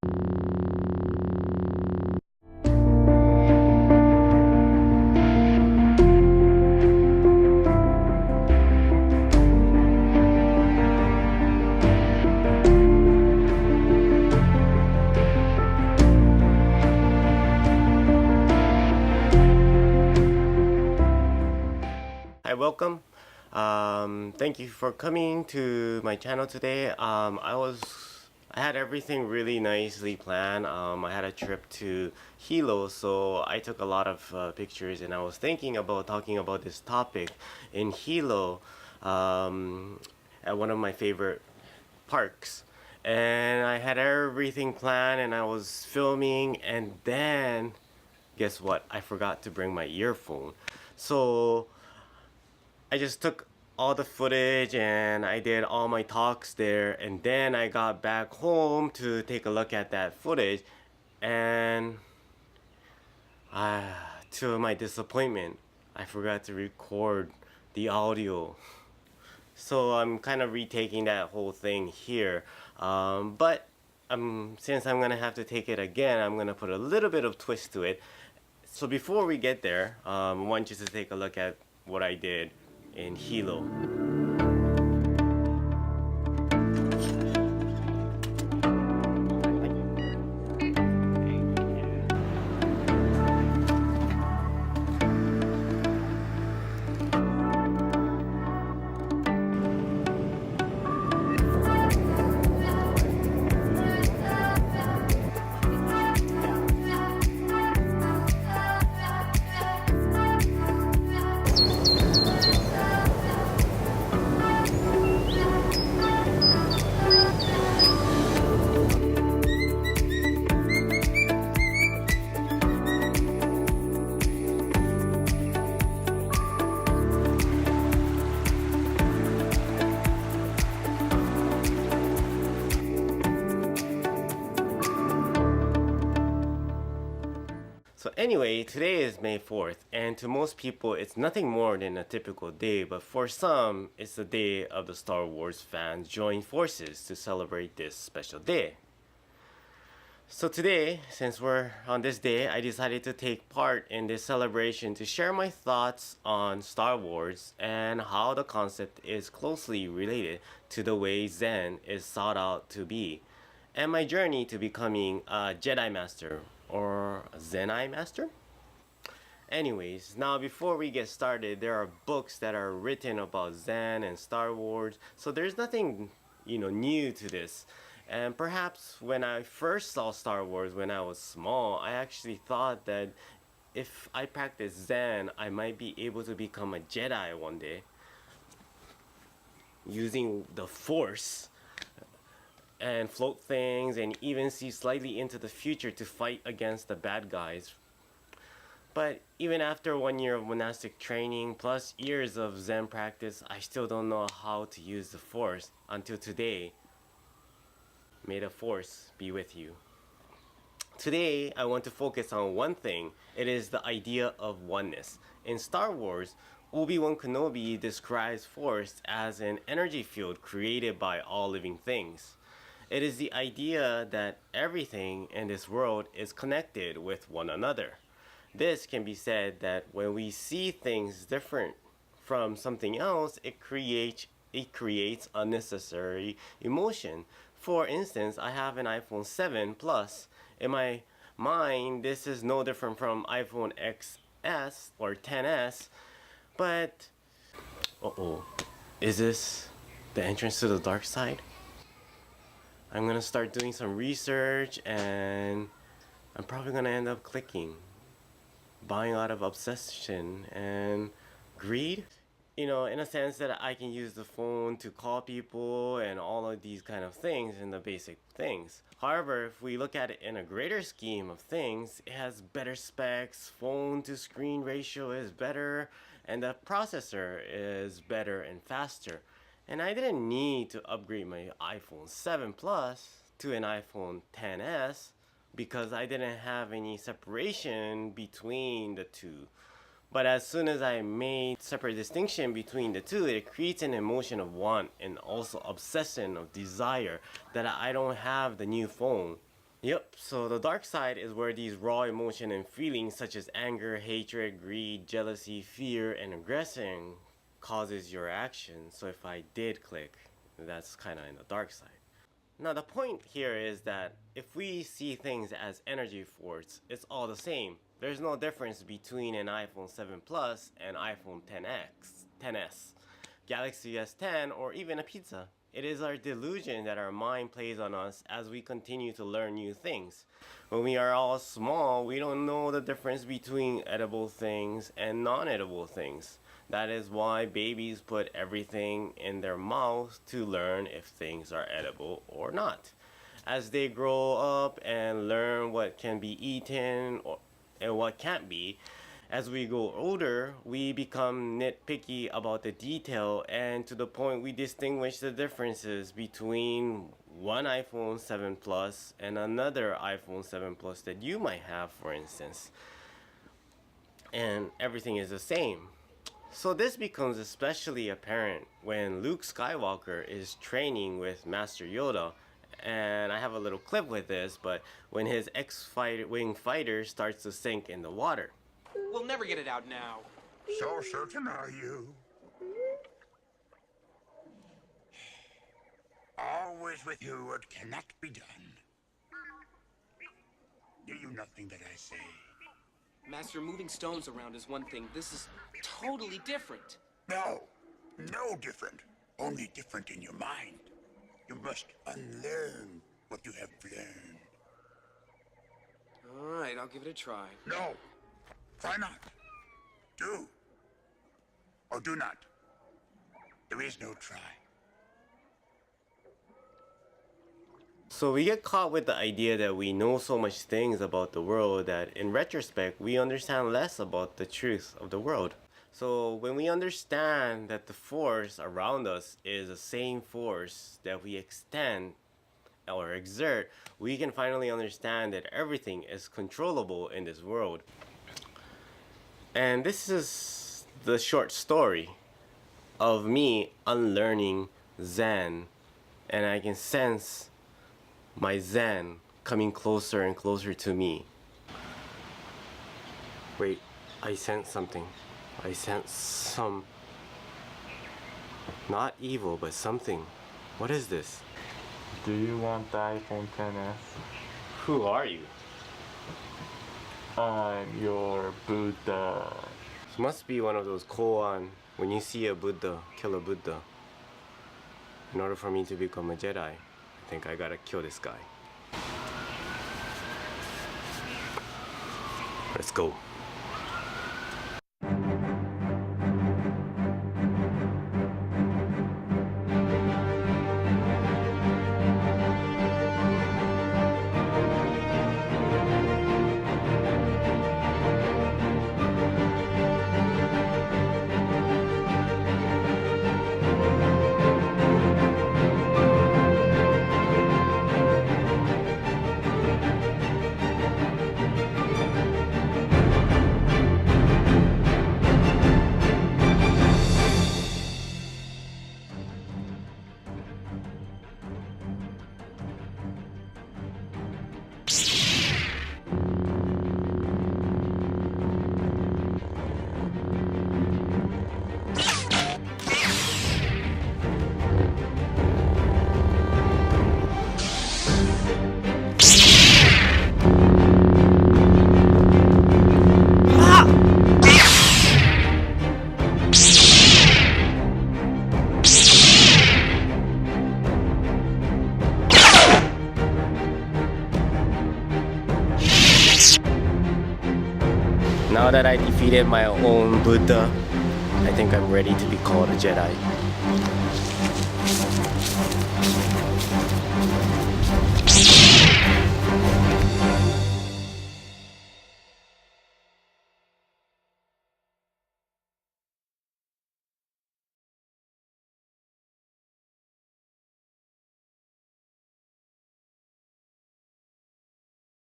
Hi, welcome. Thank you for coming to my channel today. I had everything really nicely planned. I had a trip to Hilo, so I took a lot of pictures, and I was thinking about talking about this topic in Hilo, at one of my favorite parks. And I had everything planned, and I was filming, and then guess what? I forgot to bring my earphone. So I just took all the footage and I did all my talks there, and then I got back home to take a look at that footage, and to my disappointment, I forgot to record the audio. So I'm kind of retaking that whole thing here, but since I'm gonna have to take it again, I'm gonna put a little bit of twist to it. So before we get there, I want you to take a look at what I did in Hilo. So anyway, today is May 4th, and to most people it's nothing more than a typical day, but for some, it's the day of the Star Wars fans join forces to celebrate this special day. So today, since we're on this day, I decided to take part in this celebration to share my thoughts on Star Wars and how the concept is closely related to the way Zen is sought out to be, and my journey to becoming a Jedi Master or a Zenai Master. Anyways, now before we get started, there are books that are written about Zen and Star Wars, so there's nothing, new to this. And perhaps when I first saw Star Wars when I was small, I actually thought that if I practice Zen, I might be able to become a Jedi one day using the Force and float things and even see slightly into the future to fight against the bad guys. But even after 1 year of monastic training plus years of Zen practice, I still don't know how to use the Force until today. May the Force be with you. Today, I want to focus on one thing. It is the idea of oneness. In Star Wars, Obi-Wan Kenobi describes Force as an energy field created by all living things. It is the idea that everything in this world is connected with one another. This can be said that when we see things different from something else, it creates unnecessary emotion. For instance, I have an iPhone 7 Plus. In my mind, this is no different from iPhone XS or 10s, but is this the entrance to the dark side? I'm gonna start doing some research, and I'm probably gonna end up buying out of obsession and greed. In a sense that I can use the phone to call people and all of these kind of things and the basic things. However, if we look at it in a greater scheme of things, it has better specs, phone to screen ratio is better, and the processor is better and faster. And I didn't need to upgrade my iPhone 7 Plus to an iPhone XS because I didn't have any separation between the two. But as soon as I made separate distinction between the two, it creates an emotion of want and also obsession of desire that I don't have the new phone. Yep, so the dark side is where these raw emotion and feelings such as anger, hatred, greed, jealousy, fear, and aggression causes your action. So if I did click, that's kind of in the dark side. Now the point here is that if we see things as energy force, it's all the same. There's no difference between an iPhone 7 Plus and iPhone 10s, Galaxy S10, or even a pizza. It is our delusion that our mind plays on us as we continue to learn new things. When we are all small, we don't know the difference between edible things and non-edible things. That is why babies put everything in their mouth to learn if things are edible or not. As they grow up and learn what can be eaten and what can't be, as we grow older, we become nitpicky about the detail, and to the point we distinguish the differences between one iPhone 7 Plus and another iPhone 7 Plus that you might have, for instance. And everything is the same. So this becomes especially apparent when Luke Skywalker is training with Master Yoda. And I have a little clip with this, but when his X-Wing fighter starts to sink in the water. We'll never get it out now. So certain are you? Always with you what cannot be done. Do you nothing that I say? Master, moving stones around is one thing. This is totally different. No, no different. Only different in your mind. You must unlearn what you have learned. All right, I'll give it a try. No, try not. Do. Or do not. There is no try. So we get caught with the idea that we know so much things about the world that in retrospect we understand less about the truth of the world. So when we understand that the force around us is the same force that we extend or exert, we can finally understand that everything is controllable in this world. And this is the short story of me unlearning Zen, and I can sense my Zen coming closer and closer to me. Wait, I sense something. I sense some... not evil, but something. What is this? Do you want the iPhone XS? Who are you? I'm your Buddha. This must be one of those koan, when you see a Buddha, kill a Buddha. In order for me to become a Jedi, I think I gotta kill this guy. Let's go. Now that I defeated my own Buddha, I think I'm ready to be called a Jedi.